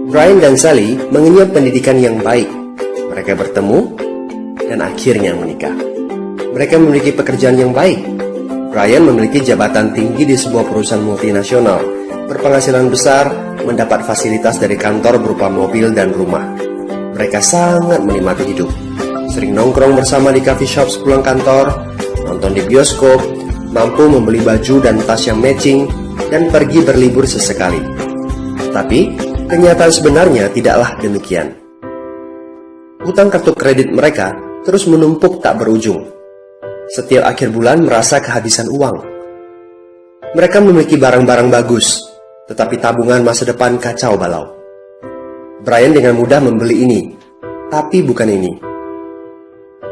Brian dan Sally mengenyam pendidikan yang baik. Mereka bertemu dan akhirnya menikah. Mereka memiliki pekerjaan yang baik. Brian memiliki jabatan tinggi di sebuah perusahaan multinasional, berpenghasilan besar, mendapat fasilitas dari kantor berupa mobil dan rumah. Mereka sangat menikmati hidup. Sering nongkrong bersama di coffee shop sepulang kantor, nonton di bioskop, mampu membeli baju dan tas yang matching, dan pergi berlibur sesekali. Tapi kenyataan sebenarnya tidaklah demikian. Hutang kartu kredit mereka terus menumpuk tak berujung. Setiap akhir bulan merasa kehabisan uang. Mereka memiliki barang-barang bagus, tetapi tabungan masa depan kacau balau. Brian dengan mudah membeli ini, tapi bukan ini.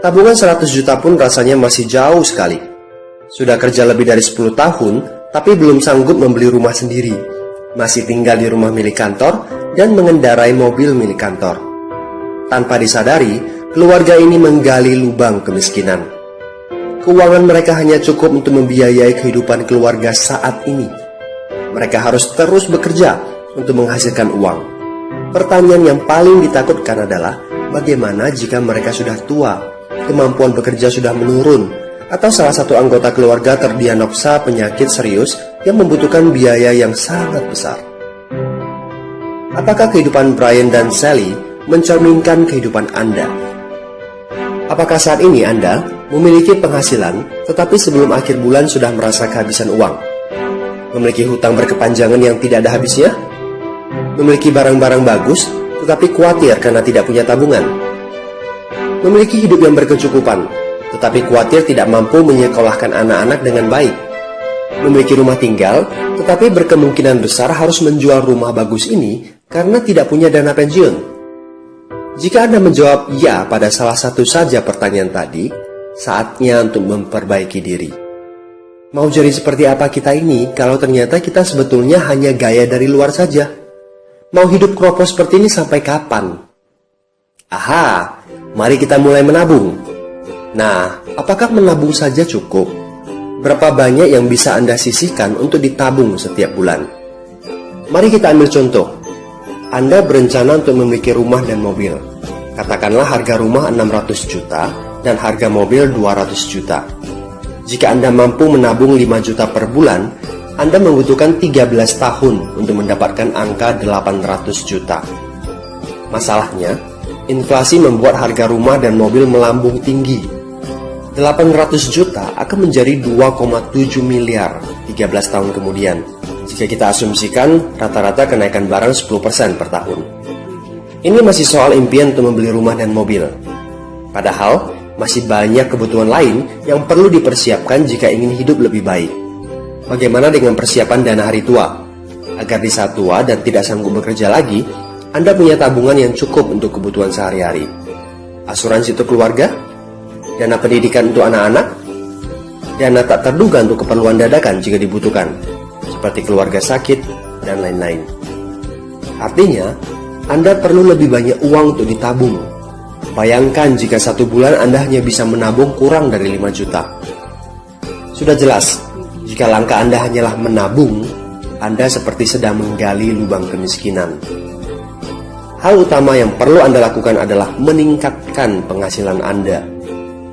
Tabungan 100 juta pun rasanya masih jauh sekali. Sudah kerja lebih dari 10 tahun, tapi belum sanggup membeli rumah sendiri. Masih tinggal di rumah milik kantor dan mengendarai mobil milik kantor. Tanpa disadari, keluarga ini menggali lubang kemiskinan. Keuangan mereka hanya cukup untuk membiayai kehidupan keluarga saat ini. Mereka harus terus bekerja untuk menghasilkan uang. Pertanyaan yang paling ditakutkan adalah, bagaimana jika mereka sudah tua, kemampuan bekerja sudah menurun, atau salah satu anggota keluarga terdiagnosa penyakit serius yang membutuhkan biaya yang sangat besar. Apakah kehidupan Brian dan Sally mencerminkan kehidupan Anda? Apakah saat ini Anda memiliki penghasilan, tetapi sebelum akhir bulan sudah merasa kehabisan uang? Memiliki hutang berkepanjangan yang tidak ada habisnya? Memiliki barang-barang bagus, tetapi khawatir karena tidak punya tabungan? Memiliki hidup yang berkecukupan, tetapi khawatir tidak mampu menyekolahkan anak-anak dengan baik? Memiliki rumah tinggal, tetapi berkemungkinan besar harus menjual rumah bagus ini karena tidak punya dana pensiun? Jika Anda menjawab ya pada salah satu saja pertanyaan tadi, saatnya untuk memperbaiki diri. Mau jadi seperti apa kita ini kalau ternyata kita sebetulnya hanya gaya dari luar saja? Mau hidup kropos seperti ini sampai kapan? Aha, mari kita mulai menabung. Nah, apakah menabung saja cukup? Berapa banyak yang bisa Anda sisihkan untuk ditabung setiap bulan? Mari kita ambil contoh. Anda berencana untuk memiliki rumah dan mobil. Katakanlah harga rumah 600 juta dan harga mobil 200 juta. Jika Anda mampu menabung 5 juta per bulan, Anda membutuhkan 13 tahun untuk mendapatkan angka 800 juta. Masalahnya, inflasi membuat harga rumah dan mobil melambung tinggi. 800 juta akan menjadi 2,7 miliar 13 tahun kemudian, jika kita asumsikan rata-rata kenaikan barang 10% per tahun. Ini masih soal impian untuk membeli rumah dan mobil. Padahal, masih banyak kebutuhan lain yang perlu dipersiapkan jika ingin hidup lebih baik. Bagaimana dengan persiapan dana hari tua? Agar di saat tua dan tidak sanggup bekerja lagi, Anda punya tabungan yang cukup untuk kebutuhan sehari-hari. Asuransi untuk keluarga? Dana pendidikan untuk anak-anak? Dana tak terduga untuk keperluan dadakan jika dibutuhkan, seperti keluarga sakit, dan lain-lain. Artinya, Anda perlu lebih banyak uang untuk ditabung. Bayangkan jika satu bulan Anda hanya bisa menabung kurang dari 5 juta. Sudah jelas, jika langkah Anda hanyalah menabung, Anda seperti sedang menggali lubang kemiskinan. Hal utama yang perlu Anda lakukan adalah meningkatkan penghasilan Anda.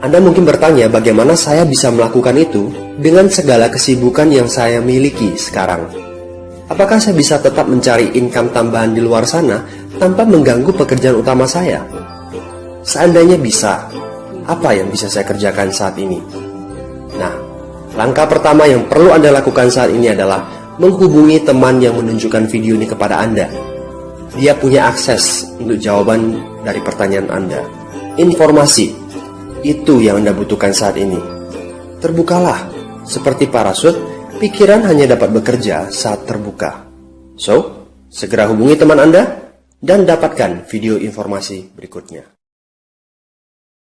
Anda mungkin bertanya, bagaimana saya bisa melakukan itu dengan segala kesibukan yang saya miliki sekarang? Apakah saya bisa tetap mencari income tambahan di luar sana tanpa mengganggu pekerjaan utama saya? Seandainya bisa, apa yang bisa saya kerjakan saat ini? Nah, langkah pertama yang perlu Anda lakukan saat ini adalah menghubungi teman yang menunjukkan video ini kepada Anda. Dia punya akses untuk jawaban dari pertanyaan Anda. Informasi itu yang Anda butuhkan saat ini. Terbukalah, seperti parasut, pikiran hanya dapat bekerja saat terbuka. So, segera hubungi teman Anda dan dapatkan video informasi berikutnya.